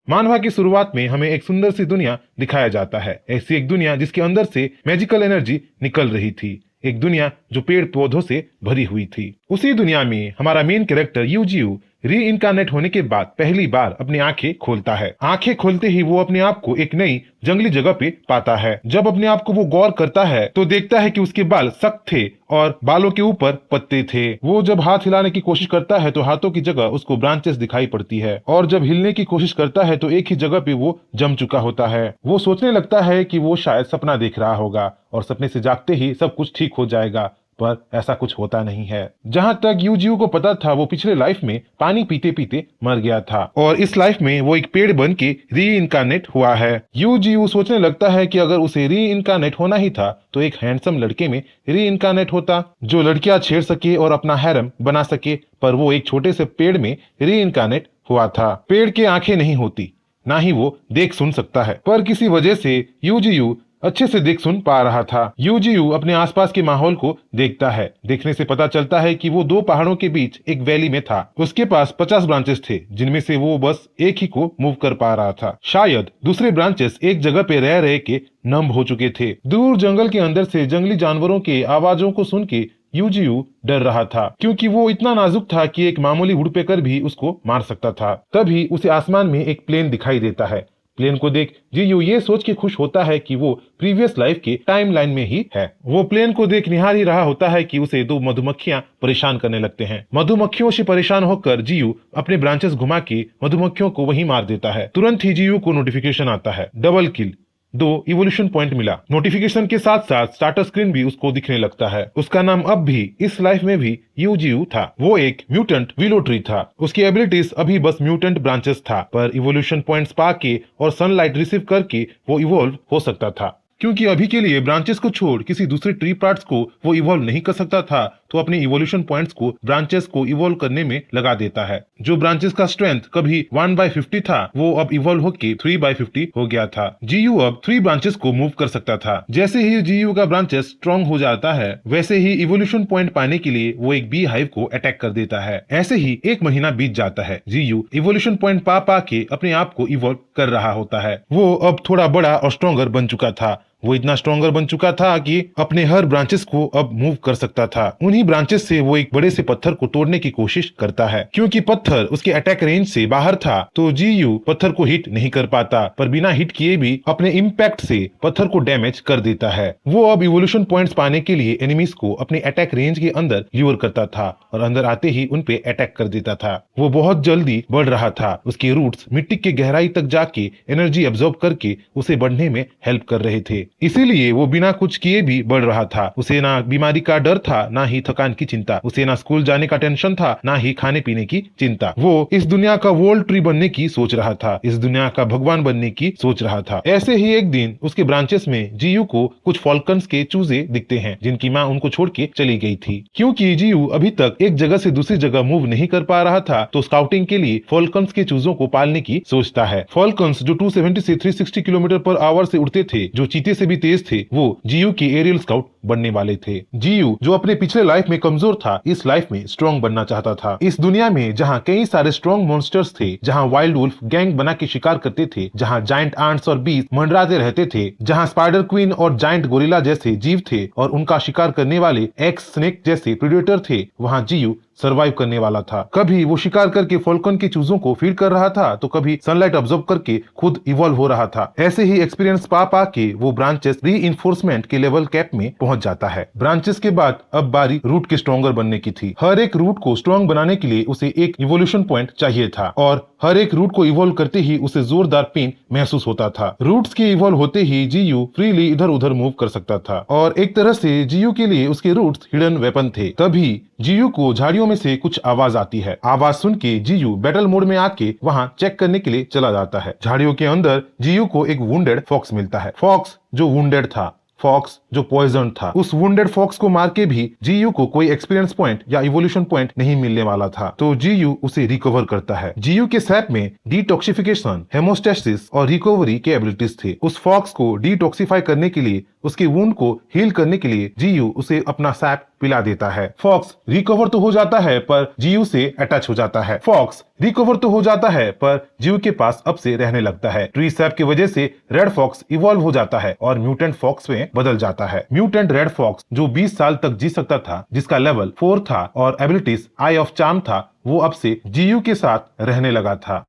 मानवा की शुरुआत में हमें एक सुंदर सी दुनिया दिखाया जाता है, ऐसी एक दुनिया जिसके अंदर से मैजिकल एनर्जी निकल रही थी, एक दुनिया जो पेड़ पौधों से भरी हुई थी। उसी दुनिया में हमारा मेन कैरेक्टर यूजीयू री इनकारनेट होने के बाद पहली बार अपनी आंखें खोलता है। आंखें खोलते ही वो अपने आप को एक नई जंगली जगह पे पाता है। जब अपने आप को वो गौर करता है तो देखता है कि उसके बाल सख्त थे और बालों के ऊपर पत्ते थे। वो जब हाथ हिलाने की कोशिश करता है तो हाथों की जगह उसको ब्रांचेस दिखाई पड़ती है, और जब हिलने की कोशिश करता है तो एक ही जगह पे वो जम चुका होता है। वो सोचने लगता है कि वो शायद सपना देख रहा होगा और सपने से जागते ही सब कुछ ठीक हो जाएगा, पर ऐसा कुछ होता नहीं है। जहां तक यूजीयू को पता था, वो पिछले लाइफ में पानी पीते पीते मर गया था और इस लाइफ में वो एक पेड़ बन के री इनकारनेट हुआ है। यूजीयू सोचने लगता है कि अगर उसे री इनकारनेट होना ही था तो एक हैंडसम लड़के में री इनकारनेट होता जो लड़कियां छेड़ सके और अपना हैरम बना सके, पर वो एक छोटे से पेड़ में री इनकारनेट हुआ था। पेड़ के आंखें नहीं होती, ना ही वो देख सुन सकता है, पर किसी वजह से यूजीयू अच्छे से देख सुन पा रहा था। यूजीयू अपने आसपास के माहौल को देखता है। देखने से पता चलता है कि वो दो पहाड़ों के बीच एक वैली में था। उसके पास 50 ब्रांचेस थे, जिनमें से वो बस एक ही को मूव कर पा रहा था। शायद दूसरे ब्रांचेस एक जगह पे रह रहे के नम हो चुके थे। दूर जंगल के अंदर से जंगली जानवरों के आवाजों को सुन के यूजीयू डर रहा था, क्योंकि वो इतना नाजुक था कि एक मामूली वुडपेकर भी उसको मार सकता था। तभी उसे आसमान में एक प्लेन दिखाई देता है। प्लेन को देख जीयू ये सोच के खुश होता है कि वो प्रीवियस लाइफ के टाइमलाइन में ही है। वो प्लेन को देख निहार ही रहा होता है कि उसे दो मधुमक्खियां परेशान करने लगते हैं। मधुमक्खियों से परेशान होकर जीयू अपने ब्रांचेस घुमा के मधुमक्खियों को वहीं मार देता है। तुरंत ही जीयू को नोटिफिकेशन आता है, डबल किल, 2 इवोल्यूशन पॉइंट मिला। नोटिफिकेशन के साथ साथ स्टार्टर स्क्रीन भी उसको दिखने लगता है। उसका नाम अब भी इस लाइफ में भी यूजीयू था। वो एक म्यूटेंट विलो ट्री था। उसकी एबिलिटीज अभी बस म्यूटेंट ब्रांचेस था, पर इवोल्यूशन पॉइंट्स पाके और सनलाइट रिसीव करके वो इवोल्व हो सकता था। क्योंकि अभी के लिए ब्रांचेस को छोड़ किसी दूसरे ट्री पार्ट्स को वो इवॉल्व नहीं कर सकता था, तो अपने इवोल्यूशन पॉइंट्स को ब्रांचेस को इवॉल्व करने में लगा देता है। जो ब्रांचेस का स्ट्रेंथ कभी 1/50 था, वो अब इवॉल्व होके 3/50 हो गया था। जीयू अब 3 ब्रांचेस को मूव कर सकता था। जैसे ही जीयू का ब्रांचेस स्ट्रॉन्ग हो जाता है, वैसे ही इवोल्यूशन पॉइंट पाने के लिए वो एक बी हाइव को अटैक कर देता है। ऐसे ही 1 महीना बीत जाता है। जीयू इवोल्यूशन पॉइंट पा के अपने आप को इवॉल्व कर रहा होता है। वो अब थोड़ा बड़ा और स्ट्रॉन्गर बन चुका था। वो इतना स्ट्रॉन्गर बन चुका था कि अपने हर ब्रांचेस को अब मूव कर सकता था। उन्हीं ब्रांचेस से वो एक बड़े से पत्थर को तोड़ने की कोशिश करता है। क्योंकि पत्थर उसके अटैक रेंज से बाहर था, तो जीयू पत्थर को हिट नहीं कर पाता, पर बिना हिट किए भी अपने इम्पैक्ट से पत्थर को डैमेज कर देता है। वो अब इवोल्यूशन पॉइंट्स पाने के लिए एनिमीज को अपने अटैक रेंज के अंदर ल्यूर करता था और अंदर आते ही उन पे अटैक कर देता था। वो बहुत जल्दी बढ़ रहा था। उसके रूट्स मिट्टी के गहराई तक जाके एनर्जी एब्जॉर्ब करके उसे बढ़ने में हेल्प कर रहे थे। इसीलिए वो बिना कुछ किए भी बढ़ रहा था। उसे ना बीमारी का डर था, ना ही थकान की चिंता। उसे ना स्कूल जाने का टेंशन था, ना ही खाने पीने की चिंता। वो इस दुनिया का वर्ल्ड ट्री बनने की सोच रहा था, इस दुनिया का भगवान बनने की सोच रहा था। ऐसे ही एक दिन उसके ब्रांचेस में जीयू को कुछ फॉल्कन्स के चूजे दिखते हैं, जिनकी माँ उनको छोड़ के चली गई थी। क्योंकि जीयू अभी तक एक जगह से दूसरी जगह मूव नहीं कर पा रहा था, तो स्काउटिंग के लिए फॉल्कन्स के चूजों को पालने की सोचता है। फॉल्कन्स जो 270 से 360 किलोमीटर पर आवर से उड़ते थे, जो चीते से भी तेज थे, वो जीयू के एरियल स्काउट बनने वाले थे। जीयू जो अपने पिछले लाइफ में कमजोर था, इस लाइफ में स्ट्रॉन्ग बनना चाहता था। इस दुनिया में जहाँ कई सारे स्ट्रॉन्ग मॉन्स्टर्स थे, जहाँ वाइल्ड वुल्फ गैंग बना के शिकार करते थे, जहाँ जायंट आंट्स और बीस्ट मंडराते रहते थे, जहाँ स्पाइडर क्वीन और जायंट गोरिल्ला जैसे जीव थे और उनका शिकार करने वाले एक्स स्नेक जैसे प्रेडेटर थे, वहाँ जीयू सर्वाइव करने वाला था। कभी वो शिकार करके फॉल्कन के चूजों को फीड कर रहा था, तो कभी सनलाइट ऑब्जर्व करके खुद इवॉल्व हो रहा था। ऐसे ही एक्सपीरियंस पा के वो ब्रांचेस री के लेवल कैप में पहुंच जाता है। ब्रांचेस के बाद अब बारी रूट के स्ट्रॉन्गर बनने की थी। हर एक रूट को स्ट्रॉन्ग बनाने के लिए उसे एक इवोल्यूशन पॉइंट चाहिए था, और हर एक रूट को इवॉल्व करते ही उसे जोरदार पेन महसूस होता था। रूट्स के इवॉल्व होते ही जीयू फ्रीली इधर उधर मूव कर सकता था, और एक तरह से जीयू के लिए उसके रूट्स हिडन वेपन थे। तभी जीयू को झाड़ियों में से कुछ आवाज आती है। आवाज सुन के जीयू बैटल मोड में आके वहाँ चेक करने के लिए चला जाता है। झाड़ियों के अंदर जीयू को एक वुंडेड फॉक्स मिलता है। फॉक्स जो वुंडेड था, फॉक्स जो पॉइजन था। उस वुंडेड फॉक्स को मार के भी जीयू को कोई एक्सपीरियंस पॉइंट या इवोल्यूशन पॉइंट नहीं मिलने वाला था, तो जीयू उसे रिकवर करता है। जीयू के सैप में डिटॉक्सिफिकेशन, हेमोस्टेसिस और रिकवरी के एबिलिटीज थे। उस फॉक्स को डिटॉक्सिफाई करने के लिए, उसके वुंड को हील करने के लिए जीयू उसे अपना सैप पिला देता है। फॉक्स रिकवर तो हो जाता है, पर जीयू से अटैच हो जाता है। फॉक्स रिकवर तो हो जाता है पर जीव के पास अब से रहने लगता है। ट्री सैप की वजह से रेड फॉक्स इवॉल्व हो जाता है और म्यूटेंट फॉक्स में बदल जाता है। म्यूटेंट रेड फॉक्स जो 20 साल तक जी सकता था, जिसका लेवल 4 था और एबिलिटीज आई ऑफ चार्म था, वो अब से जीयू के साथ रहने लगा था।